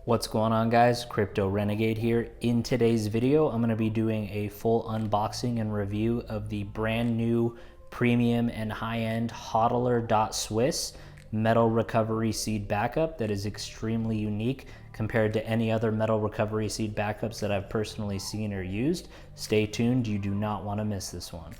What's going on, guys? Crypto Renegade here. In today's video, I'm going to be doing a full unboxing and review of the brand new premium and high-end Hodlr.Swiss metal recovery seed backup that is extremely unique compared to any other metal recovery seed backups that I've personally seen or used. Stay tuned, you do not want to miss this one.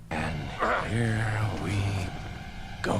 And here we go.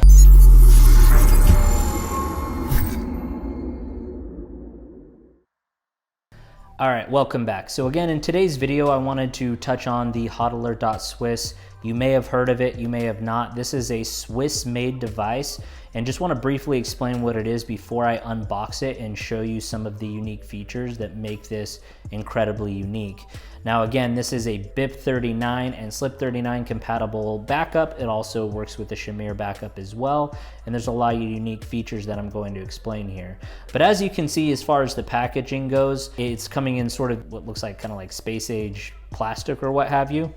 All right, welcome back. So again, in today's video, I wanted to touch on the Hodlr.Swiss. You may have heard of it, you may have not. This is a Swiss-made device, and just want to briefly explain what it is before I unbox it and show you some of the unique features that make this incredibly unique. Now again, this is a BIP39 and SLIP39 compatible backup. It also works with the Shamir backup as well, and there's a lot of unique features that I'm going to explain here. But as you can see, as far as the packaging goes, it's coming in sort of what looks like kind of like space age plastic or what have you.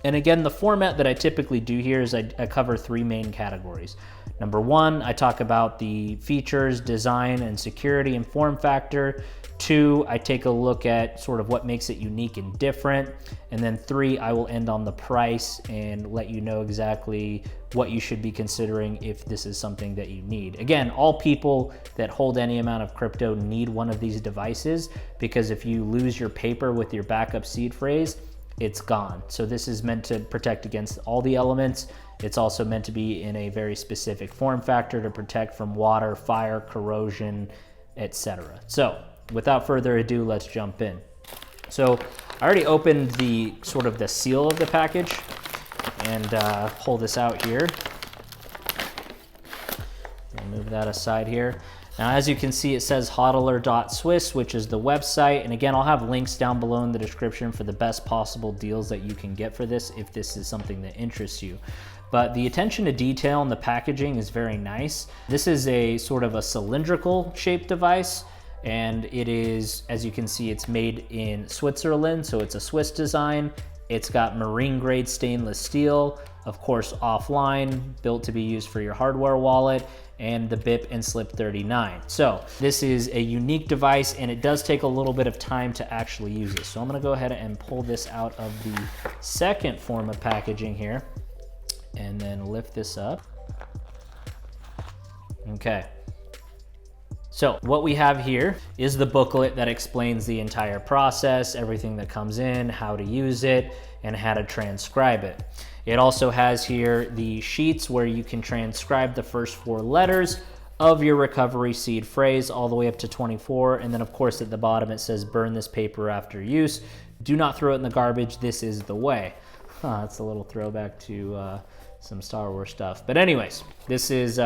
And again, the format that I typically do here is I cover three main categories. Number one, I talk about the features, design, and security and form factor. Two, I take a look at sort of what makes it unique and different. And then three, I will end on the price and let you know exactly what you should be considering if this is something that you need. Again, all people that hold any amount of crypto need one of these devices, because if you lose your paper with your backup seed phrase, it's gone. So this is meant to protect against all the elements. It's also meant to be in a very specific form factor to protect from water, fire, corrosion, etc. So without further ado, let's jump in. So I already opened the sort of the seal of the package and pull this out here. I'll move that aside here. Now, as you can see, it says Hodlr.Swiss, which is the website. And again, I'll have links down below in the description for the best possible deals that you can get for this if this is something that interests you. But the attention to detail in the packaging is very nice. This is a sort of a cylindrical shaped device. And it is, as you can see, it's made in Switzerland. So it's a Swiss design. It's got marine grade stainless steel, of course, offline, built to be used for your hardware wallet, and the BIP and SLIP39. So this is a unique device, and it does take a little bit of time to actually use this. So I'm gonna go ahead and pull this out of the second form of packaging here, and then lift this up. Okay. So what we have here is the booklet that explains the entire process, everything that comes in, how to use it, and how to transcribe it. It also has here the sheets where you can transcribe the first 4 letters of your recovery seed phrase all the way up to 24. And then of course at the bottom it says burn this paper after use. Do not throw it in the garbage. This is the way. That's a little throwback to some Star Wars stuff. But anyways, this is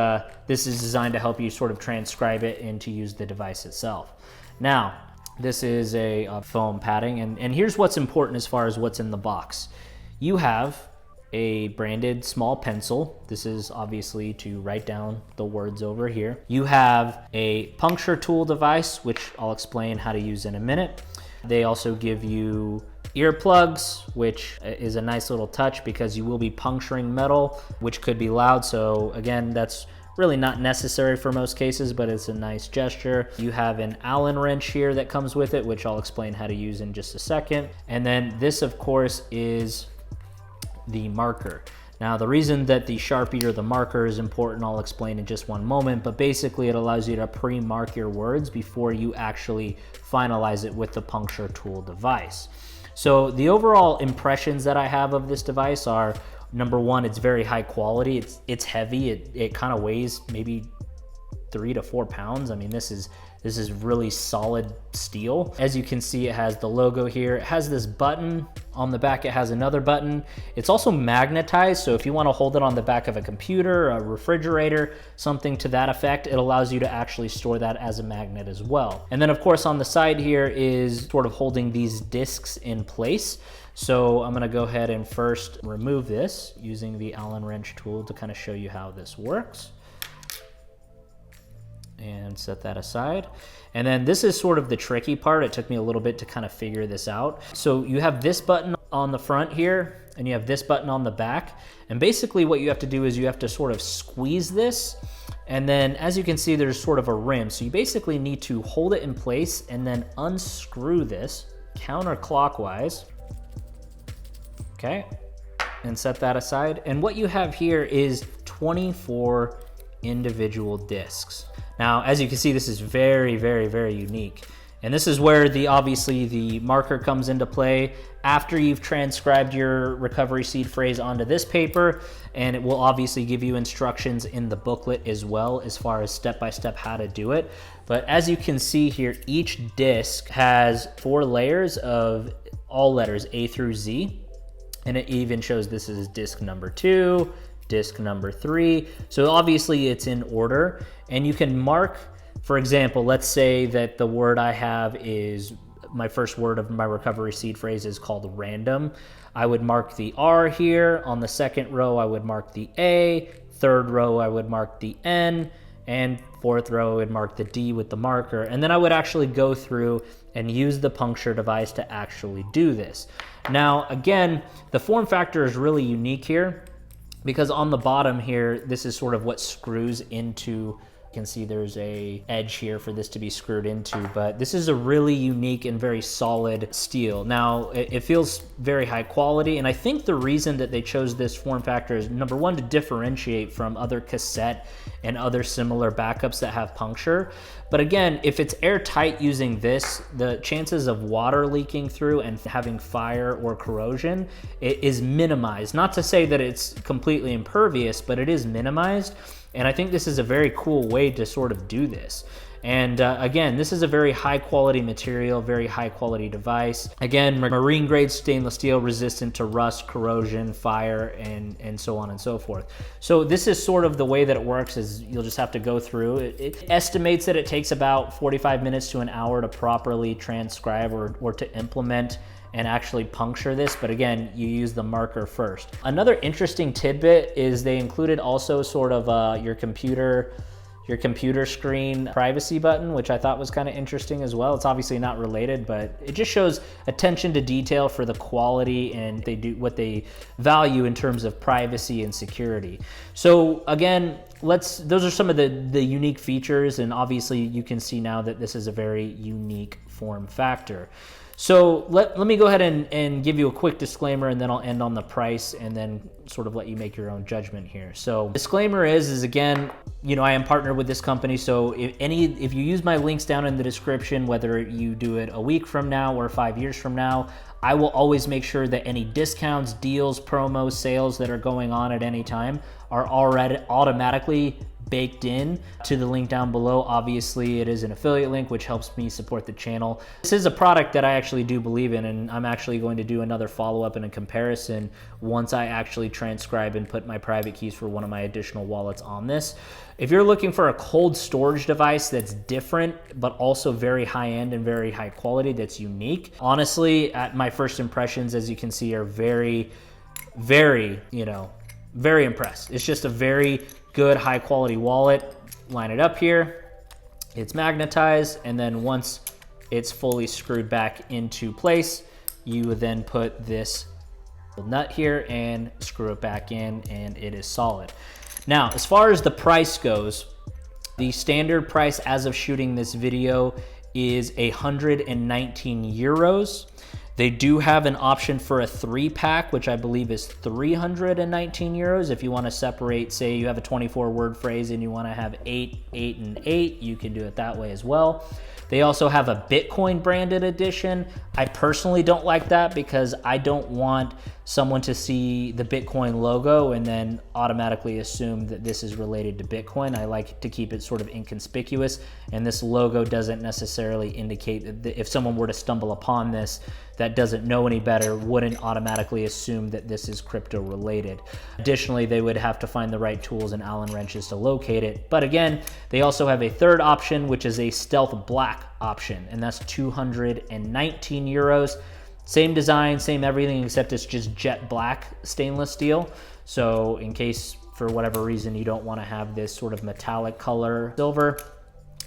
designed to help you sort of transcribe it and to use the device itself. Now, this is a foam padding, and here's what's important as far as what's in the box. You have a branded small pencil. This is obviously to write down the words over here. You have a puncture tool device, which I'll explain how to use in a minute. They also give you earplugs, which is a nice little touch because you will be puncturing metal, which could be loud. So again, that's really not necessary for most cases, but it's a nice gesture. You have an Allen wrench here that comes with it, which I'll explain how to use in just a second. And then this, of course, is the marker. Now, the reason that the Sharpie or the marker is important, I'll explain in just one moment, but basically it allows you to pre-mark your words before you actually finalize it with the puncture tool device. So the overall impressions that I have of this device are, number one, it's very high quality. It's heavy. It kind of weighs maybe 3 to 4 pounds. I mean, this is really solid steel. As you can see, it has the logo here. It has this button on the back. It has another button. It's also magnetized. So if you want to hold it on the back of a computer, a refrigerator, something to that effect, it allows you to actually store that as a magnet as well. And then of course on the side here is sort of holding these discs in place. So I'm gonna go ahead and first remove this using the Allen wrench tool to kind of show you how this works. And set that aside. And then this is sort of the tricky part. It took me a little bit to kind of figure this out. So you have this button on the front here, and you have this button on the back. And basically what you have to do is you have to sort of squeeze this And then as you can see, there's sort of a rim. So you basically need to hold it in place and then unscrew this counterclockwise. Okay, and set that aside. And what you have here is 24 individual discs. Now, as you can see, this is very, very, very unique. And this is where obviously the marker comes into play after you've transcribed your recovery seed phrase onto this paper, and it will obviously give you instructions in the booklet as well as far as step-by-step how to do it. But as you can see here, each disc has 4 layers of all letters A through Z, and it even shows this is disc number 2, disc number 3. So obviously it's in order, and you can mark, for example, let's say that the word I have is, my first word of my recovery seed phrase is called random. I would mark the R here. On the second row, I would mark the A. Third row, I would mark the N. And fourth row, I would mark the D with the marker. And then I would actually go through and use the puncture device to actually do this. Now, again, the form factor is really unique here because on the bottom here, this is sort of what screws into. You can see there's a edge here for this to be screwed into, but this is a really unique and very solid steel. Now, it feels very high quality, and I think the reason that they chose this form factor is, number one, to differentiate from other cassette and other similar backups that have puncture. But again, if it's airtight using this, the chances of water leaking through and having fire or corrosion is minimized. Not to say that it's completely impervious, but it is minimized. And I think this is a very cool way to sort of do this. And again, this is a very high quality material, very high quality device. Again, marine grade stainless steel, resistant to rust, corrosion, fire, and so on and so forth. So this is sort of the way that it works, is you'll just have to go through. It estimates that it takes about 45 minutes to an hour to properly transcribe or to implement and actually puncture this, but again, you use the marker first. Another interesting tidbit is they included also sort of your computer screen privacy button, which I thought was kind of interesting as well. It's obviously not related, but it just shows attention to detail for the quality, and they do what they value in terms of privacy and security. So again, those are some of the unique features, and obviously you can see now that this is a very unique form factor. So let me go ahead and give you a quick disclaimer, and then I'll end on the price and then sort of let you make your own judgment here. So disclaimer is again, you know, I am partnered with this company. So if you use my links down in the description, whether you do it a week from now or 5 years from now, I will always make sure that any discounts, deals, promos, sales that are going on at any time are already automatically baked in to the link down below. Obviously, it is an affiliate link, which helps me support the channel. This is a product that I actually do believe in, and I'm actually going to do another follow-up and a comparison once I actually transcribe and put my private keys for one of my additional wallets on this. If you're looking for a cold storage device that's different, but also very high-end and very high quality, that's unique, honestly, at my first impressions, as you can see, are very, very, very impressed. It's just a very good high quality wallet. Line it up here, it's magnetized, and then once it's fully screwed back into place, you would then put this nut here and screw it back in, and it is solid. Now, as far as the price goes, the standard price as of shooting this video is 119 euros. They do have an option for a 3-pack, which I believe is 319 euros. If you want to separate, say you have a 24-word phrase and you want to have 8, 8, and 8, you can do it that way as well. They also have a Bitcoin branded edition. I personally don't like that because I don't want someone to see the Bitcoin logo and then automatically assume that this is related to Bitcoin. I like to keep it sort of inconspicuous, and this logo doesn't necessarily indicate that if someone were to stumble upon this that doesn't know any better, wouldn't automatically assume that this is crypto related. Additionally, they would have to find the right tools and Allen wrenches to locate it. But again, they also have a third option, which is a stealth black option, and that's 219 euros. Same design, same everything, except it's just jet black stainless steel. So in case for whatever reason you don't want to have this sort of metallic color silver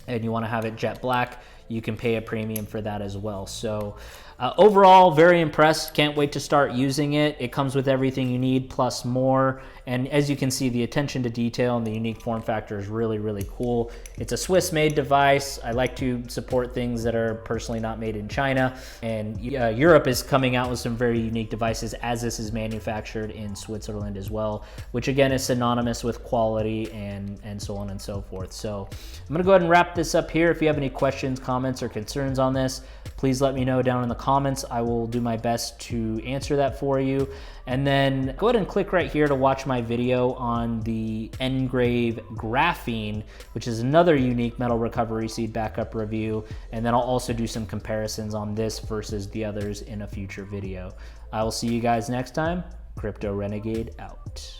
and you want to have it jet black, you can pay a premium for that as well. So overall, very impressed. Can't wait to start using it. It comes with everything you need plus more. And as you can see, the attention to detail and the unique form factor is really, really cool. It's a Swiss-made device. I like to support things that are personally not made in China. And Europe is coming out with some very unique devices as this is manufactured in Switzerland as well, which again is synonymous with quality and so on and so forth. So I'm gonna go ahead and wrap this up here. If you have any questions, comments, or concerns on this, please let me know down in the comments. I will do my best to answer that for you. And then go ahead and click right here to watch my video on the Engrave Graphene, which is another unique metal recovery seed backup review. And then I'll also do some comparisons on this versus the others in a future video. I will see you guys next time. Crypto Renegade out.